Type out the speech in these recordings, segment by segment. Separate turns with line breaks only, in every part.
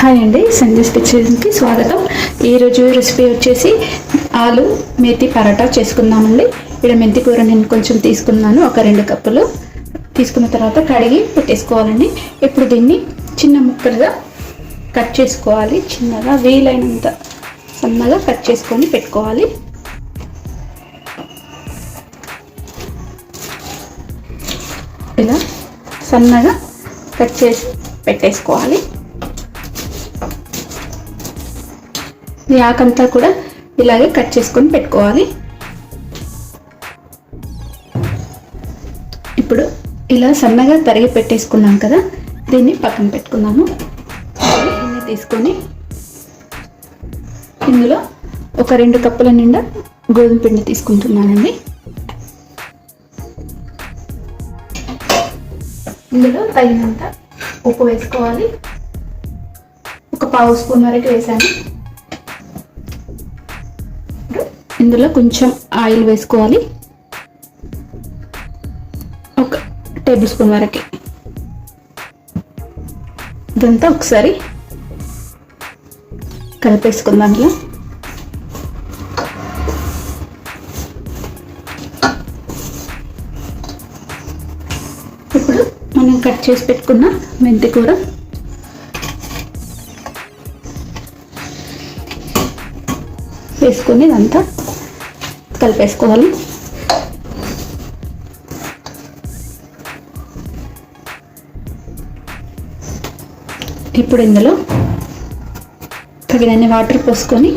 Hi అండి, సంజయ్స్ కిచెన్కి స్వాగతం. ఈరోజు రెసిపీ వచ్చేసి ఆలు మెంతి పరాటా చేసుకుందామండి. ఇక్కడ మెంతి కూర నేను కొంచెం తీసుకున్నాను, ఒక 2 కప్పులు తీసుకున్న తర్వాత కడిగి పెట్టేసుకోవాలండి. ఇప్పుడు దీన్ని చిన్న ముక్కలుగా కట్ చేసుకోవాలి. చిన్నగా వీలైనంత సన్నగా కట్ చేసుకొని పెట్టుకోవాలి. ఇలా సన్నగా కట్ చేసి పెట్టేసుకోవాలి. ఈ ఆకంతా కూడా ఇలాగే కట్ చేసుకొని పెట్టుకోవాలి. ఇప్పుడు ఇలా సన్నగా తరిగి పెట్టేసుకున్నాం కదా, దీన్ని పక్కన పెట్టుకున్నాము. దీన్ని తీసుకొని ఇందులో ఒక 2 కప్పుల నిండా గోధుమ పిండి తీసుకుంటున్నానండి. ఇందులో తగినంత ఉప్పు వేసుకోవాలి. ఒక 1/2 స్పూన్ వరకు వేసాను. ఇందులో కొంచెం ఆయిల్ వేసుకోవాలి, ఒక 1 టేబుల్ స్పూన్ వరకు. ఇదంతా ఒకసారి కలిపేసుకుందాం. ఇలా ఇప్పుడు మనం కట్ చేసి పెట్టుకున్న మెంతి కూర వేసుకొని ఇదంతా కలిపేసుకోవాలి. ఇప్పుడు ఇందులో తగినన్ని వాటర్ పోసుకొని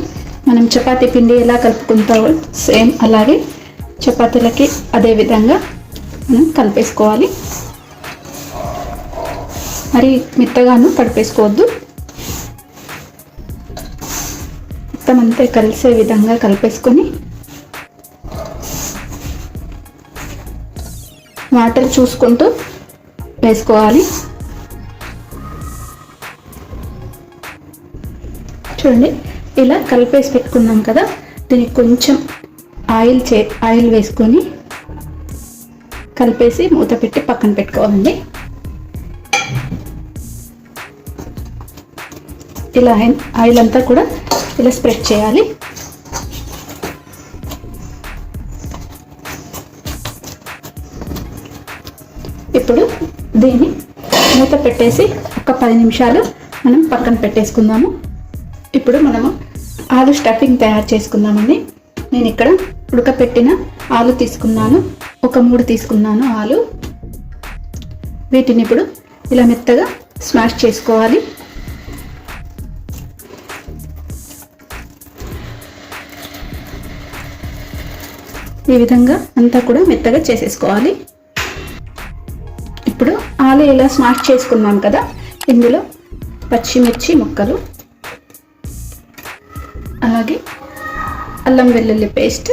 మనం చపాతీ పిండి ఎలా కలుపుకుంటామో సేమ్ అలాగే చపాతీలకి అదే విధంగా మనం కలిపేసుకోవాలి. మరి మెత్తగాను కలిపేసుకోవద్దు, మొత్తం అంతా కలిసే విధంగా కలిపేసుకొని వాటర్ చూసుకుంటూ వేసుకోవాలి. చూడండి, ఇలా కలిపేసి పెట్టుకున్నాం కదా, దీనికి కొంచెం ఆయిల్ వేసుకొని కలిపేసి మూత పెట్టి పక్కన పెట్టుకోవాలండి. ఇలా ఆయిల్ అంతా కూడా ఇలా స్ప్రెడ్ చేయాలి. ఇప్పుడు దీన్ని మూత పెట్టేసి ఒక 10 నిమిషాలు మనం పక్కన పెట్టేసుకుందాము. ఇప్పుడు మనము ఆలు స్టఫింగ్ తయారు చేసుకుందామండి. నేను ఇక్కడ ఉడకపెట్టిన ఆలు తీసుకున్నాను, ఒక 3 తీసుకున్నాను ఆలు. వీటిని ఇప్పుడు ఇలా మెత్తగా స్మాష్ చేసుకోవాలి. ఈ విధంగా అంతా కూడా మెత్తగా చేసేసుకోవాలి. ఇప్పుడు ఆలు ఇలా స్మాష్ చేసుకున్నాం కదా, ఇందులో పచ్చిమిర్చి ముక్కలు, అలాగే అల్లం వెల్లుల్లి పేస్ట్,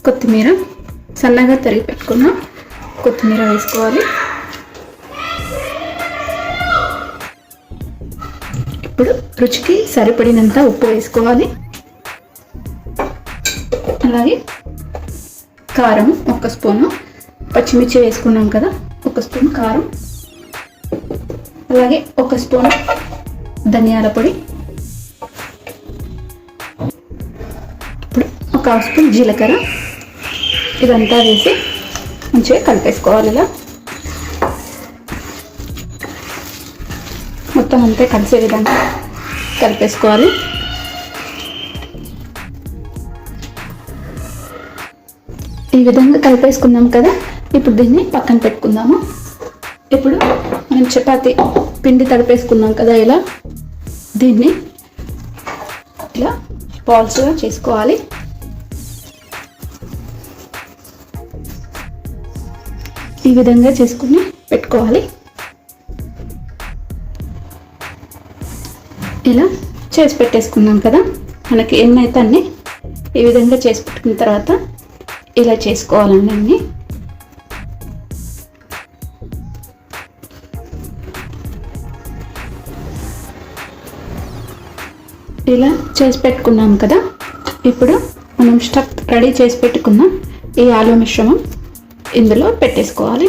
కొత్తిమీర, సన్నగా తరిగి పెట్టుకున్న కొత్తిమీర వేసుకోవాలి. ఇప్పుడు రుచికి సరిపడినంత ఉప్పు వేసుకోవాలి. అలాగే కారం 1 స్పూను, పచ్చిమిర్చి వేసుకున్నాం కదా 1 స్పూన్ కారం, అలాగే 1 స్పూన్ ధనియాల పొడి, ఇప్పుడు 1/2 స్పూన్ జీలకర్ర. ఇదంతా వేసి మంచిగా కలిపేసుకోవాలి. ఇలా మొత్తం అంతా కలిసే విధంగా కలిపేసుకోవాలి. ఈ విధంగా కలిపేసుకున్నాం కదా, ఇప్పుడు దీన్ని పక్కన పెట్టుకుందాము. ఇప్పుడు మనం చపాతీ పిండి తడిపేసుకున్నాం కదా, ఇలా దీన్ని ఇలా బాల్స్గా చేసుకోవాలి. ఈ విధంగా చేసుకుని పెట్టుకోవాలి. ఇలా చేసి పెట్టేసుకున్నాం కదా, మనకి ఎన్నైతే అన్నీ ఈ విధంగా చేసి పెట్టుకున్న తర్వాత ఇలా చేసుకోవాలండి అన్నీ. ఇలా చేసి పెట్టుకున్నాం కదా, ఇప్పుడు మనం స్టఫ్ రెడీ చేసి పెట్టుకున్న ఈ ఆలు మిశ్రమం ఇందులో పెట్టేసుకోవాలి.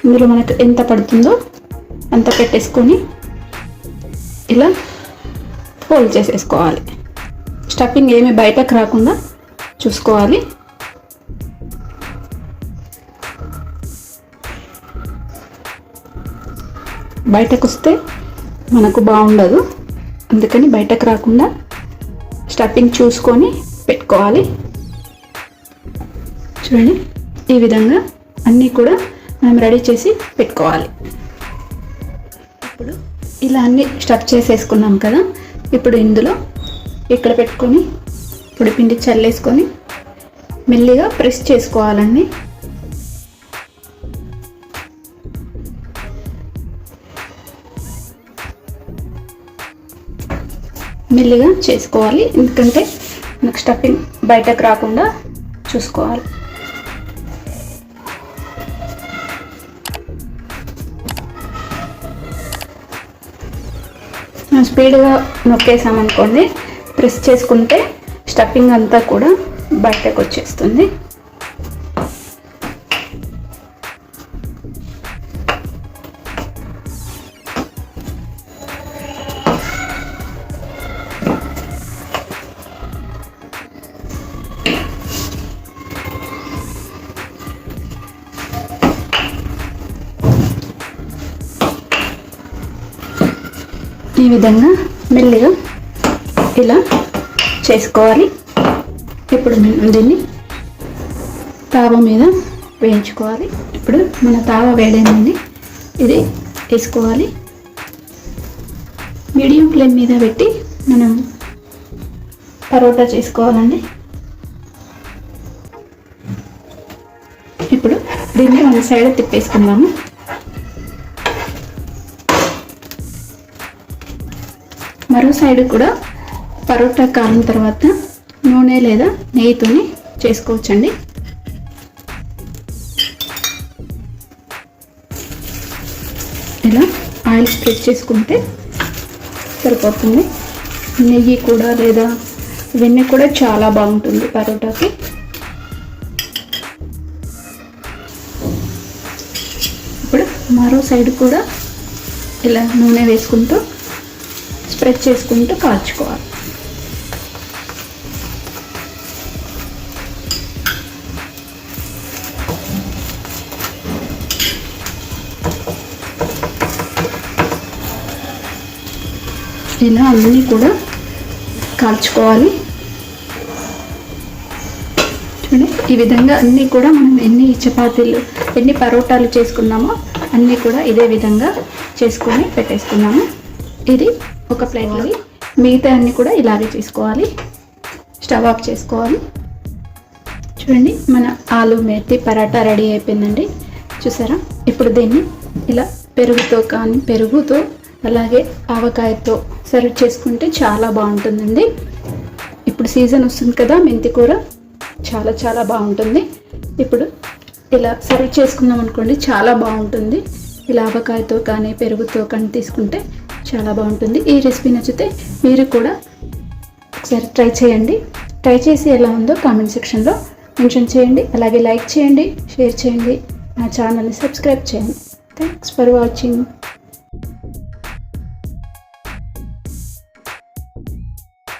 ఇందులో మనకు ఎంత పడుతుందో అంత పెట్టేసుకొని ఇలా ఫోల్డ్ చేసేసుకోవాలి. స్టఫింగ్ ఏమి బయటకు రాకుండా చూసుకోవాలి. బయటకు వస్తే మనకు బాగుండదు, అందుకని బయటకు రాకుండా స్టఫింగ్ చూసుకొని పెట్టుకోవాలి. చూడండి, ఈ విధంగా అన్నీ కూడా మనం రెడీ చేసి పెట్టుకోవాలి. ఇప్పుడు ఇలా అన్నీ స్టఫ్ చేసేసుకున్నాం కదా. ఇప్పుడు ఇందులో ఇక్కడ పెట్టుకొని పొడిపిండి చల్లేసుకొని మెల్లిగా ప్రెస్ చేసుకోవాలండి. మెల్లిగా చేసుకోవాలి, ఎందుకంటే మనకు స్టఫింగ్ బయటకు రాకుండా చూసుకోవాలి. స్పీడ్గా నొక్కేసామనుకోండి, ప్రెస్ చేసుకుంటే స్టఫింగ్ అంతా కూడా బయటకు వచ్చేస్తుంది. ఈ విధంగా మెల్లిగా ఇలా చేసుకోవాలి. ఇప్పుడు మనం దీన్ని తావ మీద వేయించుకోవాలి. ఇప్పుడు మన తావ వేడైందండి, ఇది వేసుకోవాలి. మీడియం ఫ్లేమ్ మీద పెట్టి మనం పరోటా చేసుకోవాలండి. ఇప్పుడు దీన్ని మన సైడ్ తిప్పేసుకుందాము. మరో సైడ్ కూడా పరోటా కాలిన తర్వాత నూనె లేదా నెయ్యితోని చేసుకోవచ్చండి. ఇలా ఆయిల్ స్ప్రెడ్ చేసుకుంటే సరిపోతుంది. నెయ్యి కూడా లేదా వెన్నె కూడా చాలా బాగుంటుంది పరోటాకి. ఇప్పుడు మరో సైడ్ కూడా ఇలా నూనె వేసుకుంటూ స్ప్రెడ్ చేసుకుంటూ కాల్చుకోవాలి. ఇలా అన్నీ కూడా కాల్చుకోవాలి. చూడండి, ఈ విధంగా అన్నీ కూడా మనం ఎన్ని పరోటాలు చేసుకున్నామో అన్నీ కూడా ఇదే విధంగా చేసుకొని పెట్టేసుకున్నాము. ఇది ఒక ప్లేట్లో మిగతా అన్నీ కూడా ఇలాగే చేసుకోవాలి. స్టవ్ ఆఫ్ చేసుకోవాలి. చూడండి, మన ఆలు మేతి పరాటా రెడీ అయిపోయిందండి. చూసారా? ఇప్పుడు దీన్ని ఇలా పెరుగుతో అలాగే ఆవకాయతో సర్వ్ చేసుకుంటే చాలా బాగుంటుందండి. ఇప్పుడు సీజన్ వస్తుంది కదా, మెంతి కూర చాలా చాలా బాగుంటుంది. ఇప్పుడు ఇలా సర్వ్ చేసుకుందాం అనుకోండి, చాలా బాగుంటుంది. ఇలా ఆవకాయతో కానీ పెరుగుతో కానీ తీసుకుంటే చాలా బాగుంటుంది. ఈ రెసిపీ నచ్చితే మీరు కూడా ఒకసారి ట్రై చేయండి. ట్రై చేసి ఎలా ఉందో కామెంట్ సెక్షన్లో మెన్షన్ చేయండి. అలాగే లైక్ చేయండి, షేర్ చేయండి, నా ఛానల్ని సబ్స్క్రైబ్ చేయండి. Thanks for watching.